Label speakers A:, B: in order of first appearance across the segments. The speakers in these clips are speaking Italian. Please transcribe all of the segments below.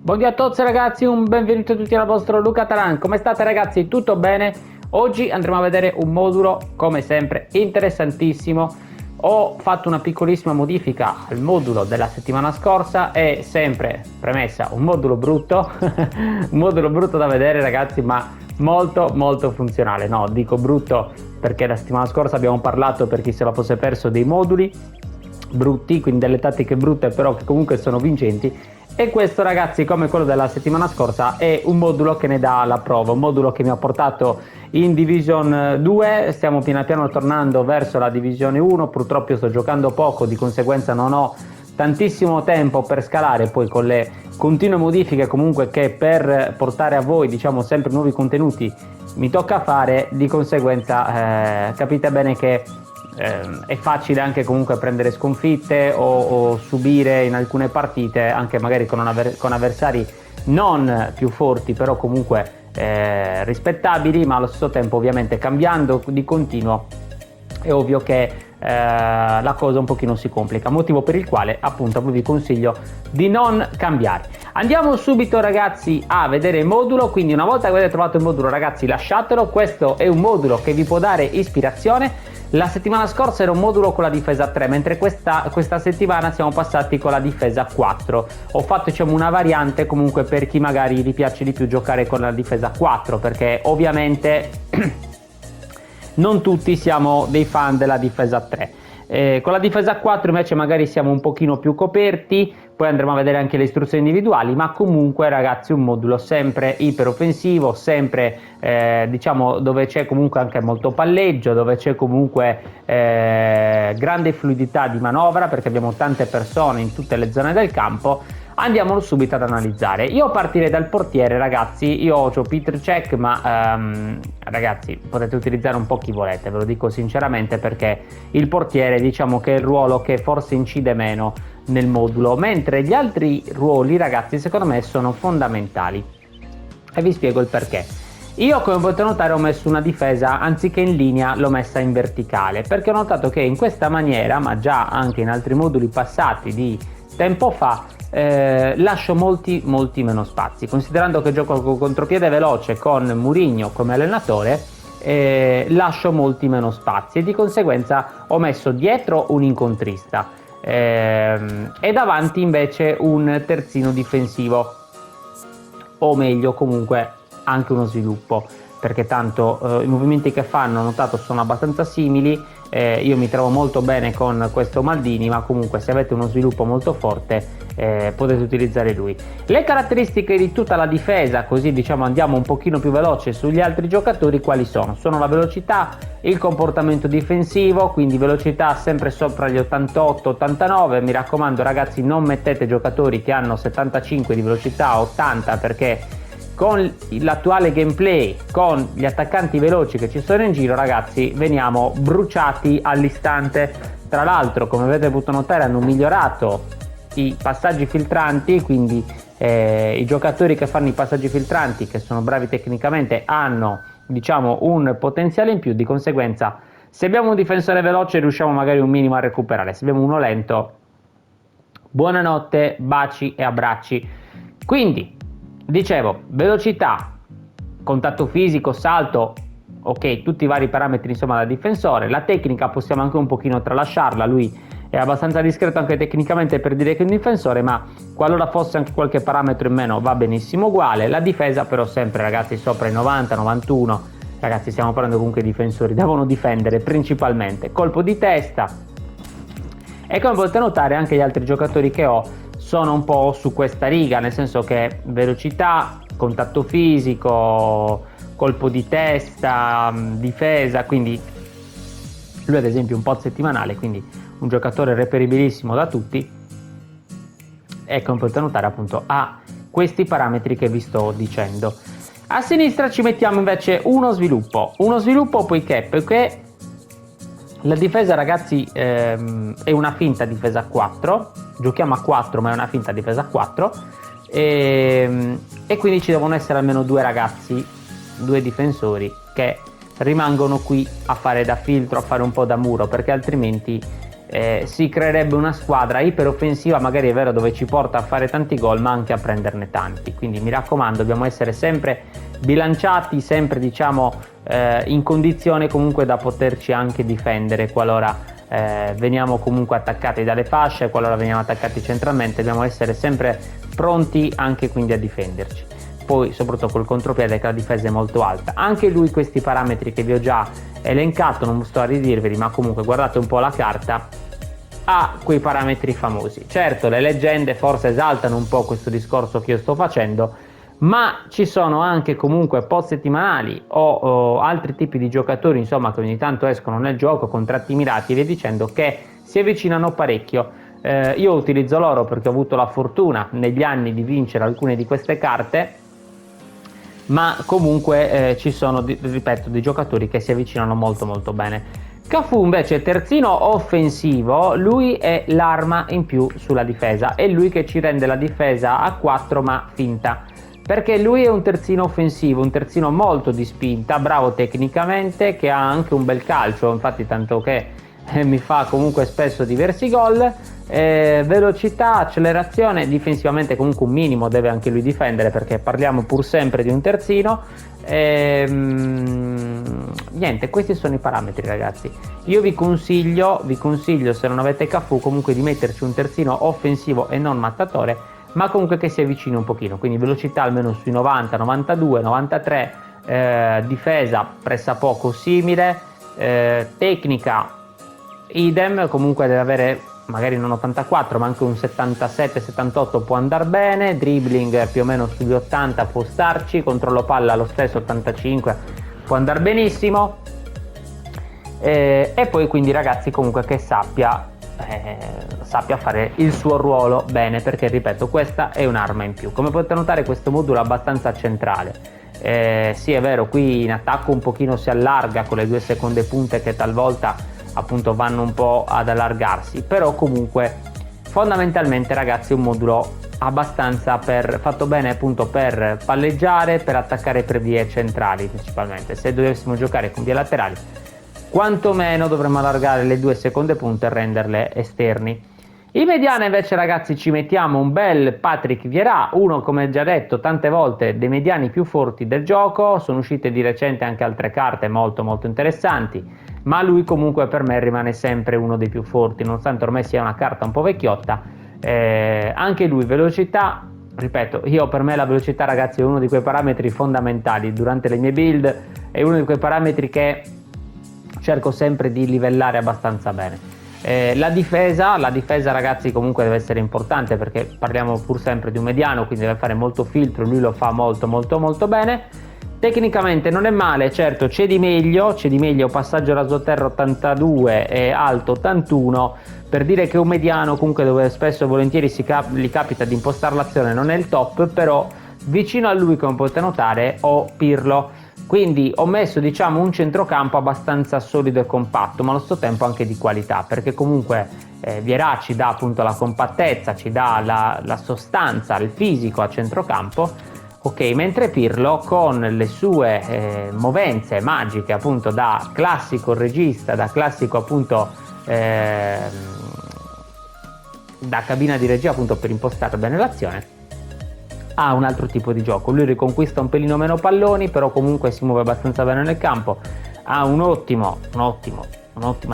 A: Buongiorno a tutti ragazzi, un benvenuto a tutti al vostro Luca Taran. Come state ragazzi? Tutto bene? Oggi andremo a vedere un modulo come sempre interessantissimo. Ho fatto una piccolissima modifica al modulo della settimana scorsa, è sempre premessa un modulo brutto, un modulo brutto da vedere ragazzi, ma molto funzionale. No, dico brutto perché la settimana scorsa abbiamo parlato, per chi se la fosse perso, dei moduli brutti, quindi delle tattiche brutte però che comunque sono vincenti. E questo ragazzi, come quello della settimana scorsa, è un modulo che ne dà la prova, un modulo che mi ha portato in Division 2, stiamo piano piano tornando verso la Divisione 1, purtroppo io sto giocando poco, di conseguenza non ho tantissimo tempo per scalare, poi con le continue modifiche comunque che per portare a voi diciamo sempre nuovi contenuti mi tocca fare, di conseguenza capite bene che è facile anche comunque prendere sconfitte o subire in alcune partite anche magari con avversari non più forti però comunque rispettabili, ma allo stesso tempo ovviamente cambiando di continuo è ovvio che la cosa un pochino si complica, motivo per il quale appunto vi consiglio di non cambiare. Andiamo subito ragazzi a vedere il modulo, quindi una volta che avete trovato il modulo ragazzi lasciatelo, questo è un modulo che vi può dare ispirazione. La settimana scorsa era un modulo con la difesa 3, mentre questa settimana siamo passati con la difesa 4. Ho fatto diciamo una variante comunque per chi magari gli piace di più giocare con la difesa 4, perché ovviamente non tutti siamo dei fan della difesa 3. Con la difesa 4 invece magari siamo un pochino più coperti, poi andremo a vedere anche le istruzioni individuali, ma comunque ragazzi un modulo sempre iperoffensivo, sempre diciamo dove c'è comunque anche molto palleggio, dove c'è comunque grande fluidità di manovra perché abbiamo tante persone in tutte le zone del campo. Andiamolo subito ad analizzare. Io partirei dal portiere ragazzi, io ho Petr Cech, ma ragazzi potete utilizzare un po' chi volete, ve lo dico sinceramente, perché il portiere diciamo che è il ruolo che forse incide meno nel modulo, mentre gli altri ruoli ragazzi secondo me sono fondamentali e vi spiego il perché. Io come potete notare ho messo una difesa, anziché in linea l'ho messa in verticale, perché ho notato che in questa maniera, ma già anche in altri moduli passati di tempo fa, lascio molti meno spazi, considerando che gioco con contropiede veloce con Mourinho come allenatore. Lascio molti meno spazi e di conseguenza ho messo dietro un incontrista e davanti invece un terzino difensivo, o meglio comunque anche uno sviluppo, perché tanto i movimenti che fanno ho notato sono abbastanza simili. Io mi trovo molto bene con questo Maldini, ma comunque se avete uno sviluppo molto forte potete utilizzare lui. Le caratteristiche di tutta la difesa, così diciamo andiamo un pochino più veloce sugli altri giocatori, quali sono? Sono la velocità, il comportamento difensivo, quindi velocità sempre sopra gli 88-89, mi raccomando ragazzi non mettete giocatori che hanno 75 di velocità, 80, perché con l'attuale gameplay, con gli attaccanti veloci che ci sono in giro ragazzi veniamo bruciati all'istante. Tra l'altro come avete potuto notare hanno migliorato i passaggi filtranti, quindi i giocatori che fanno i passaggi filtranti, che sono bravi tecnicamente, hanno diciamo un potenziale in più, di conseguenza se abbiamo un difensore veloce riusciamo magari un minimo a recuperare, se abbiamo uno lento buonanotte, baci e abbracci. Quindi dicevo, velocità, contatto fisico, salto, ok, tutti i vari parametri insomma da difensore. La tecnica possiamo anche un pochino tralasciarla, lui è abbastanza discreto anche tecnicamente per dire che è un difensore, ma qualora fosse anche qualche parametro in meno va benissimo uguale. La difesa però sempre ragazzi sopra i 90-91, ragazzi stiamo parlando comunque di difensori, devono difendere principalmente. Colpo di testa, e come potete notare anche gli altri giocatori che ho sono un po' su questa riga, nel senso che velocità, contatto fisico, colpo di testa, difesa, quindi lui ad esempio un pod settimanale, quindi un giocatore reperibilissimo da tutti, e come potete notare appunto ha questi parametri che vi sto dicendo. A sinistra ci mettiamo invece uno sviluppo poiché la difesa ragazzi è una finta difesa 4, giochiamo a 4 ma è una finta difesa 4 e quindi ci devono essere almeno due ragazzi, due difensori che rimangono qui a fare da filtro, a fare un po' da muro, perché altrimenti si creerebbe una squadra iperoffensiva, magari è vero, dove ci porta a fare tanti gol ma anche a prenderne tanti. Quindi mi raccomando, dobbiamo essere sempre bilanciati, sempre diciamo in condizione comunque da poterci anche difendere qualora veniamo comunque attaccati dalle fasce, qualora veniamo attaccati centralmente, dobbiamo essere sempre pronti anche quindi a difenderci. Poi soprattutto col contropiede, che la difesa è molto alta. Anche lui questi parametri che vi ho già elencato, non sto a ridirveli, ma comunque guardate un po' la carta, ha quei parametri famosi. Certo, le leggende forse esaltano un po' questo discorso che io sto facendo, ma ci sono anche comunque post settimanali o altri tipi di giocatori, insomma, che ogni tanto escono nel gioco, contratti mirati e via dicendo, che si avvicinano parecchio. Io utilizzo loro perché ho avuto la fortuna negli anni di vincere alcune di queste carte, ma comunque ci sono, ripeto, dei giocatori che si avvicinano molto molto bene. Cafu invece terzino offensivo, lui è l'arma in più sulla difesa, è lui che ci rende la difesa a 4 ma finta, perché lui è un terzino offensivo, un terzino molto di spinta, bravo tecnicamente, che ha anche un bel calcio, infatti tanto che mi fa comunque spesso diversi gol. Velocità, accelerazione, difensivamente comunque un minimo deve anche lui difendere, perché parliamo pur sempre di un terzino. Niente, questi sono i parametri, ragazzi. Io vi consiglio, se non avete Cafu, comunque di metterci un terzino offensivo e non mattatore, ma comunque che si avvicini un pochino, quindi velocità almeno sui 90, 92, 93, difesa pressappoco simile, tecnica idem, comunque deve avere magari non 84 ma anche un 77-78 può andare bene, dribbling più o meno sugli 80 può starci, controllo palla lo stesso 85 può andare benissimo, e poi quindi ragazzi comunque che sappia fare il suo ruolo bene, perché ripeto, questa è un'arma in più. Come potete notare, questo modulo è abbastanza centrale. Sì, è vero, qui in attacco un pochino si allarga con le 2 seconde punte che talvolta appunto vanno un po' ad allargarsi, però comunque fondamentalmente, ragazzi, è un modulo abbastanza fatto bene appunto per palleggiare, per attaccare per vie centrali principalmente. Se dovessimo giocare con vie laterali, quantomeno dovremmo allargare le 2 seconde punte e renderle esterni. In mediana invece, ragazzi, ci mettiamo un bel Patrick Vieira, uno, come già detto tante volte, dei mediani più forti del gioco. Sono uscite di recente anche altre carte molto molto interessanti, ma lui comunque per me rimane sempre uno dei più forti, nonostante ormai sia una carta un po' vecchiotta. Anche lui velocità, ripeto, per me la velocità, ragazzi, è uno di quei parametri fondamentali durante le mie build, è uno di quei parametri che cerco sempre di livellare abbastanza bene. La difesa, ragazzi, comunque deve essere importante, perché parliamo pur sempre di un mediano, quindi deve fare molto filtro, lui lo fa molto molto molto bene. Tecnicamente non è male, certo c'è di meglio, passaggio rasoterra 82 e alto 81, per dire che un mediano comunque dove spesso e volentieri gli capita di impostare l'azione non è il top, però vicino a lui, come potete notare, ho Pirlo. Quindi ho messo, diciamo, un centrocampo abbastanza solido e compatto, ma allo stesso tempo anche di qualità, perché comunque Vieira ci dà appunto la compattezza, ci dà la sostanza, il fisico a centrocampo, ok, mentre Pirlo con le sue movenze magiche appunto da classico regista, da classico appunto da cabina di regia appunto per impostare bene l'azione, ha un altro tipo di gioco. Lui riconquista un pelino meno palloni, però comunque si muove abbastanza bene nel campo, ha un'ottima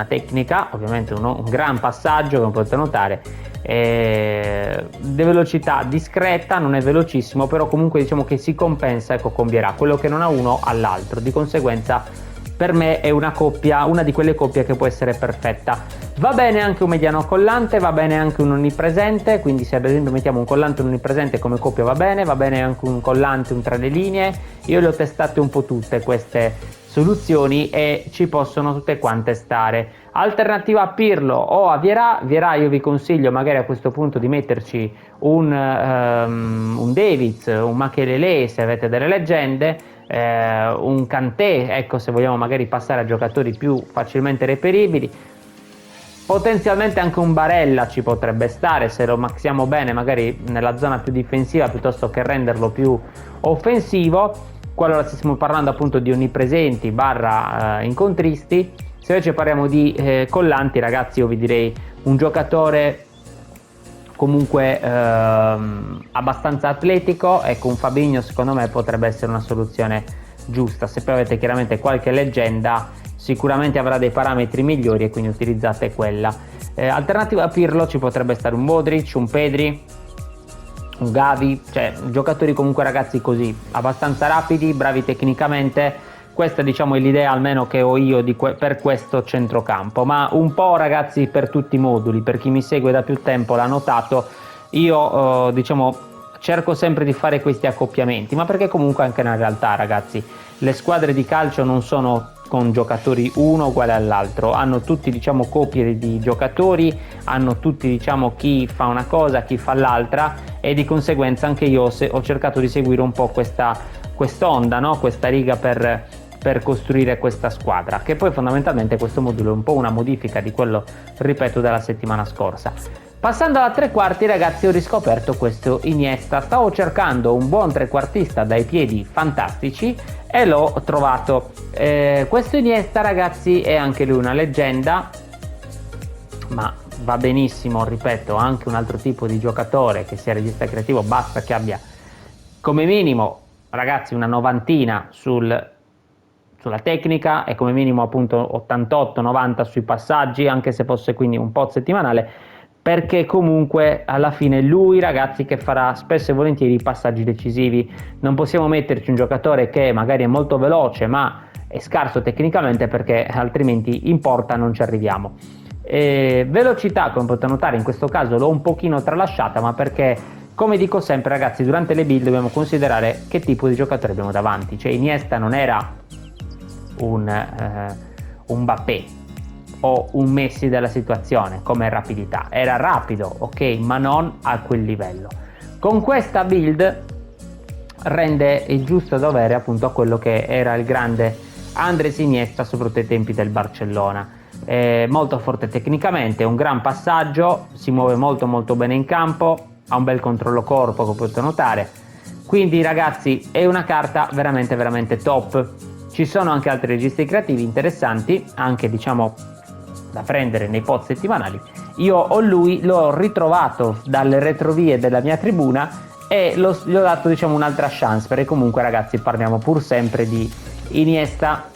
A: tecnica, ovviamente un gran passaggio, come potete notare, di velocità discreta, non è velocissimo, però comunque diciamo che si compensa, ecco, con Vieira, quello che non ha uno all'altro, di conseguenza per me è una di quelle coppie che può essere perfetta. Va bene anche un mediano collante, va bene anche un onnipresente, quindi se ad esempio mettiamo un collante e un onnipresente come coppia va bene anche un collante, un tra le linee. Io le ho testate un po' tutte queste soluzioni e ci possono tutte quante stare. Alternativa a Pirlo o a Vieira, io vi consiglio magari a questo punto di metterci un Davids, un Makelele se avete delle leggende, un Kanté, ecco, se vogliamo magari passare a giocatori più facilmente reperibili. Potenzialmente anche un Barella ci potrebbe stare se lo maxiamo bene magari nella zona più difensiva piuttosto che renderlo più offensivo, qualora stiamo parlando appunto di onnipresenti / incontristi. Se invece parliamo di collanti, ragazzi, io vi direi un giocatore comunque abbastanza atletico. Ecco, un Fabinho secondo me potrebbe essere una soluzione giusta. Se poi avete chiaramente qualche leggenda, sicuramente avrà dei parametri migliori e quindi utilizzate quella. Alternativa a Pirlo ci potrebbe stare un Modric, un Pedri, un Gavi, cioè giocatori comunque, ragazzi, così abbastanza rapidi, bravi tecnicamente. Questa, diciamo, è l'idea almeno che ho io per questo centrocampo, ma un po', ragazzi, per tutti i moduli. Per chi mi segue da più tempo l'ha notato, io diciamo cerco sempre di fare questi accoppiamenti, ma perché comunque anche nella realtà, ragazzi, le squadre di calcio non sono con giocatori uno uguale all'altro, hanno tutti, diciamo, copie di giocatori, hanno tutti, diciamo, chi fa una cosa, chi fa l'altra, e di conseguenza anche io ho cercato di seguire un po' quest'onda, no? Questa riga per costruire questa squadra, che poi fondamentalmente questo modulo è un po' una modifica di quello, ripeto, della settimana scorsa. Passando alla tre quarti, ragazzi, ho riscoperto questo Iniesta. Stavo cercando un buon trequartista dai piedi fantastici e l'ho trovato. Questo Iniesta, ragazzi, è anche lui una leggenda, ma va benissimo, ripeto, anche un altro tipo di giocatore che sia regista creativo, basta che abbia come minimo, ragazzi, una novantina sulla tecnica e come minimo appunto 88-90 sui passaggi, anche se fosse quindi un po' settimanale, perché comunque alla fine lui, ragazzi, che farà spesso e volentieri i passaggi decisivi. Non possiamo metterci un giocatore che magari è molto veloce ma è scarso tecnicamente, perché altrimenti in porta non ci arriviamo. Velocità, come potete notare, in questo caso l'ho un pochino tralasciata, ma perché, come dico sempre, ragazzi, durante le build dobbiamo considerare che tipo di giocatore abbiamo davanti. Cioè Iniesta non era un Mbappé o un Messi della situazione come rapidità, era rapido, ok, ma non a quel livello. Con questa build rende il giusto dovere appunto a quello che era il grande Andrés Iniesta, soprattutto ai tempi del Barcellona. Molto forte tecnicamente, un gran passaggio, si muove molto molto bene in campo, ha un bel controllo corpo, come potete notare. Quindi, ragazzi, è una carta veramente veramente top. Ci sono anche altri registri creativi interessanti, anche, diciamo, da prendere nei pod settimanali. Io ho lui, l'ho ritrovato dalle retrovie della mia tribuna e gli ho dato, diciamo, un'altra chance, perché comunque, ragazzi, parliamo pur sempre di Iniesta.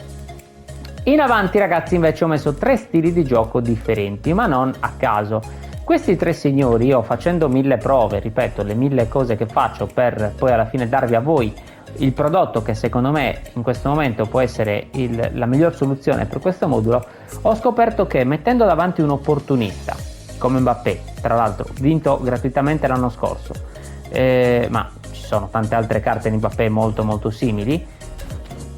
A: In avanti, ragazzi, invece ho messo tre stili di gioco differenti, ma non a caso. Questi tre signori, io facendo 1000 prove, ripeto, le 1000 cose che faccio per poi alla fine darvi a voi il prodotto che secondo me in questo momento può essere la miglior soluzione per questo modulo, ho scoperto che mettendo davanti un opportunista come Mbappé, tra l'altro vinto gratuitamente l'anno scorso, ma ci sono tante altre carte di Mbappé molto molto simili,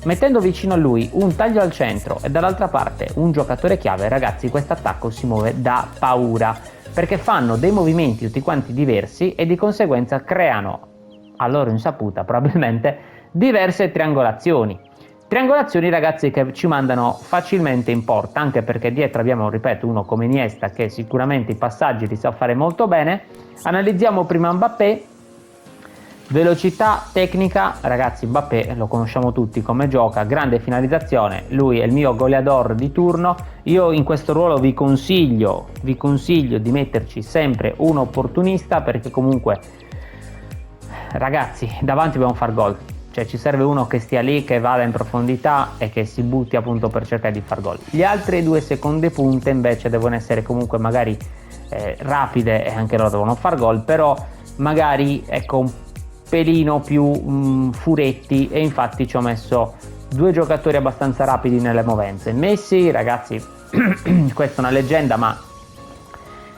A: mettendo vicino a lui un taglio al centro e dall'altra parte un giocatore chiave, ragazzi, questo attacco si muove da paura, perché fanno dei movimenti tutti quanti diversi e di conseguenza creano a loro insaputa probabilmente diverse triangolazioni, ragazzi, che ci mandano facilmente in porta, anche perché dietro abbiamo, ripeto, uno come Iniesta che sicuramente i passaggi li sa fare molto bene. Analizziamo prima Mbappé. Velocità, tecnica, ragazzi, Mbappé lo conosciamo tutti come gioca, grande finalizzazione, lui è il mio goleador di turno. Io in questo ruolo vi consiglio di metterci sempre un opportunista, perché comunque, ragazzi, davanti dobbiamo far gol, cioè ci serve uno che stia lì, che vada in profondità e che si butti appunto per cercare di far gol. Gli altri due seconde punte invece devono essere comunque magari rapide, e anche loro devono far gol, però magari, ecco, un pelino più furetti, e infatti ci ho messo due giocatori abbastanza rapidi nelle movenze. Messi, ragazzi, questa è una leggenda, ma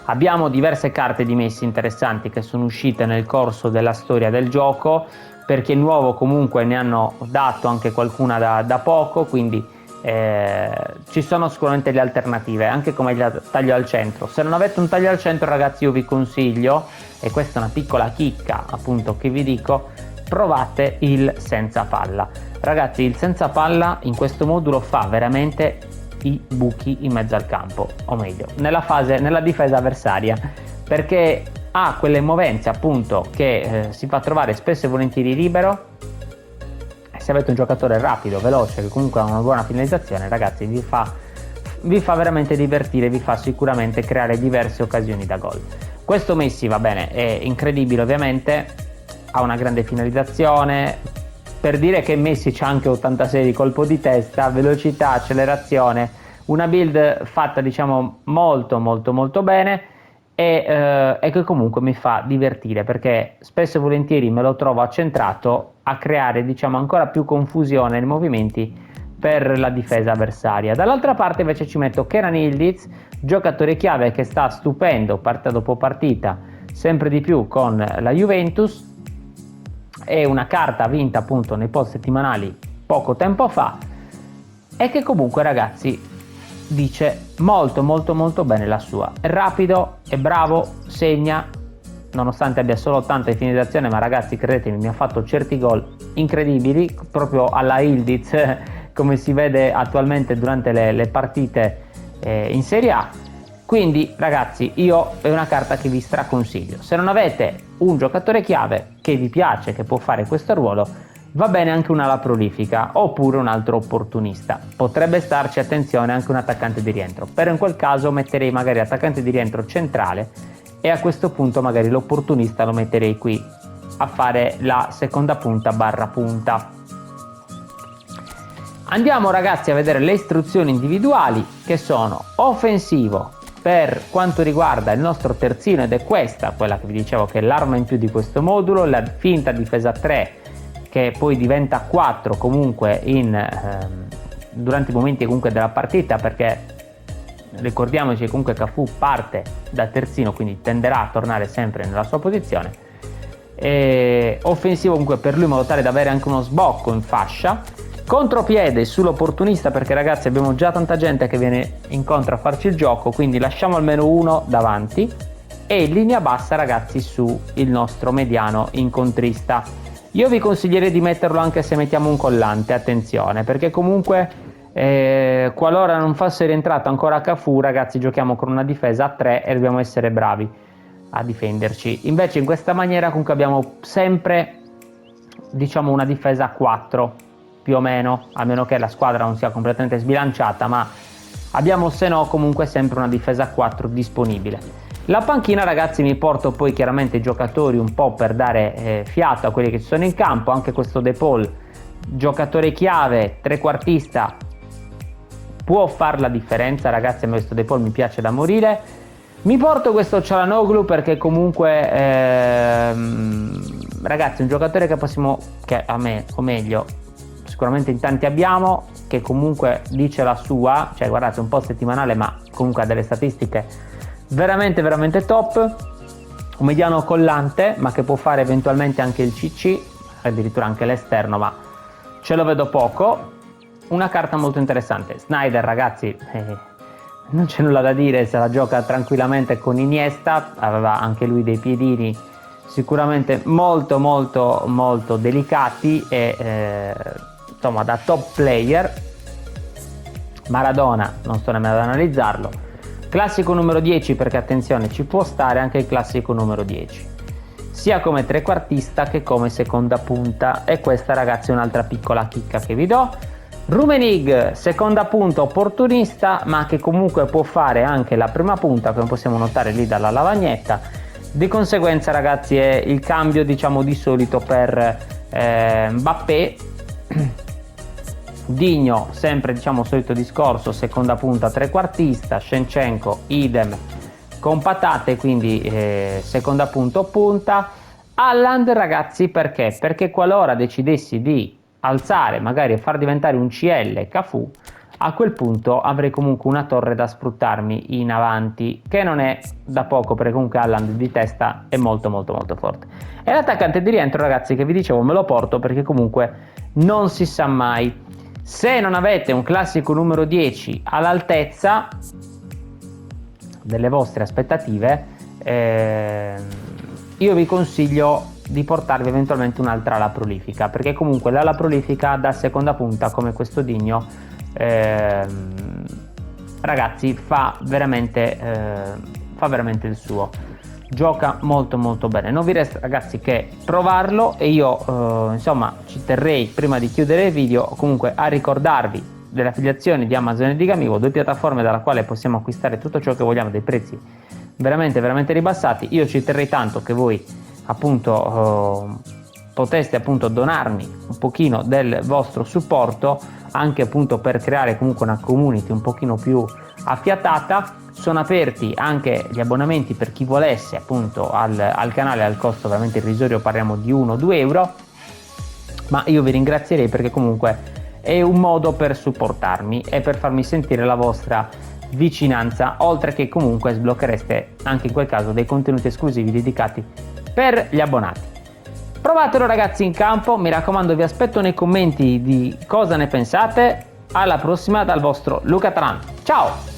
A: abbiamo diverse carte di Messi interessanti che sono uscite nel corso della storia del gioco. Per chi è nuovo comunque ne hanno dato anche qualcuna da poco, quindi ci sono sicuramente le alternative, anche come il taglio al centro. Se non avete un taglio al centro, ragazzi, io vi consiglio, e questa è una piccola chicca appunto che vi dico, provate il senza palla. Ragazzi, il senza palla in questo modulo fa veramente i buchi in mezzo al campo, o meglio nella difesa avversaria, perché ha quelle movenze appunto che si fa trovare spesso e volentieri libero. Se avete un giocatore rapido, veloce, che comunque ha una buona finalizzazione, ragazzi, vi fa vi fa veramente divertire, vi fa sicuramente creare diverse occasioni da gol. Questo Messi, va bene, è incredibile ovviamente, ha una grande finalizzazione. Per dire che Messi c'ha anche 86 di colpo di testa, velocità, accelerazione, una build fatta diciamo molto molto molto bene, e che comunque mi fa divertire, perché spesso e volentieri me lo trovo accentrato a creare diciamo ancora più confusione nei movimenti per la difesa avversaria. Dall'altra parte invece ci metto Kenan Yildiz, giocatore chiave che sta stupendo partita dopo partita sempre di più con la Juventus. È una carta vinta appunto nei post settimanali poco tempo fa, e che comunque, ragazzi, dice molto molto molto bene la sua. È rapido, è bravo, segna, nonostante abbia solo 80 di finalizzazione, ma ragazzi credetemi, mi ha fatto certi gol incredibili proprio alla Yildiz, come si vede attualmente durante le partite in Serie A. Quindi ragazzi, io è una carta che vi straconsiglio. Se non avete un giocatore chiave che vi piace, che può fare questo ruolo, va bene anche un'ala prolifica oppure un altro opportunista. Potrebbe starci, attenzione, anche un attaccante di rientro, però in quel caso metterei magari attaccante di rientro centrale, e a questo punto magari l'opportunista lo metterei qui a fare la seconda punta barra punta. Andiamo ragazzi a vedere le istruzioni individuali, che sono: offensivo per quanto riguarda il nostro terzino, ed è questa quella che vi dicevo che è l'arma in più di questo modulo, la finta difesa 3 che poi diventa 4 comunque durante i momenti comunque della partita, perché ricordiamoci che comunque Cafu parte da terzino, quindi tenderà a tornare sempre nella sua posizione. Offensivo comunque per lui, in modo tale da avere anche uno sbocco in fascia. Contropiede sull'opportunista, perché ragazzi abbiamo già tanta gente che viene incontro a farci il gioco, quindi lasciamo almeno uno davanti. E linea bassa ragazzi su il nostro mediano incontrista. Io vi consiglierei di metterlo anche se mettiamo un collante, attenzione, perché comunque qualora non fosse rientrato ancora Cafu, ragazzi, giochiamo con una difesa a 3 e dobbiamo essere bravi a difenderci. Invece in questa maniera comunque abbiamo sempre diciamo una difesa a 4 più o meno, a meno che la squadra non sia completamente sbilanciata, ma abbiamo se no comunque sempre una difesa a 4 disponibile. La panchina ragazzi, mi porto poi chiaramente i giocatori un po' per dare fiato a quelli che ci sono in campo. Anche questo De Paul, giocatore chiave, trequartista, può fare la differenza ragazzi. A me questo De Paul mi piace da morire. Mi porto questo Çalhanoğlu perché comunque ragazzi è un giocatore che a me, o meglio sicuramente in tanti abbiamo, che comunque dice la sua, cioè guardate, un po' settimanale, ma comunque ha delle statistiche veramente veramente top. Un mediano collante, ma che può fare eventualmente anche il CC, addirittura anche l'esterno, ma ce lo vedo poco. Una carta molto interessante. Sneijder ragazzi, non c'è nulla da dire, se la gioca tranquillamente con Iniesta, aveva anche lui dei piedini sicuramente molto molto molto delicati, e insomma da top player. Maradona non sto nemmeno ad analizzarlo. Classico numero 10, perché attenzione, ci può stare anche il classico numero 10 sia come trequartista che come seconda punta, e questa ragazzi è un'altra piccola chicca che vi do. Rummenigge, seconda punta opportunista, ma che comunque può fare anche la prima punta, come possiamo notare lì dalla lavagnetta. Di conseguenza ragazzi è il cambio diciamo di solito per Mbappé. Digno sempre diciamo solito discorso, seconda punta trequartista. Shevchenko idem con patate, quindi seconda punta o punta. Haaland ragazzi perché qualora decidessi di alzare magari e far diventare un CL Cafu, a quel punto avrei comunque una torre da sfruttarmi in avanti, che non è da poco, perché comunque Haaland di testa è molto molto molto forte. E l'attaccante di rientro ragazzi, che vi dicevo, me lo porto perché comunque non si sa mai. Se non avete un classico numero 10 all'altezza delle vostre aspettative, io vi consiglio di portarvi eventualmente un'altra ala prolifica, perché comunque l'ala prolifica da seconda punta come questo Digno ragazzi fa veramente il suo, gioca molto molto bene. Non vi resta ragazzi che provarlo, e io insomma ci terrei, prima di chiudere il video, comunque a ricordarvi delle affiliazioni di Amazon e di Gamigo, due piattaforme dalla quale possiamo acquistare tutto ciò che vogliamo, dei prezzi veramente veramente ribassati. Io ci terrei tanto che voi appunto poteste appunto donarmi un pochino del vostro supporto, anche appunto per creare comunque una community un pochino più affiatata. Sono aperti anche gli abbonamenti per chi volesse appunto al canale al costo veramente irrisorio, parliamo di 1-2 euro, ma io vi ringrazierei perché comunque è un modo per supportarmi e per farmi sentire la vostra vicinanza, oltre che comunque sblocchereste anche in quel caso dei contenuti esclusivi dedicati per gli abbonati. Provatelo ragazzi in campo, mi raccomando, vi aspetto nei commenti di cosa ne pensate. Alla prossima dal vostro Luca Taran, ciao!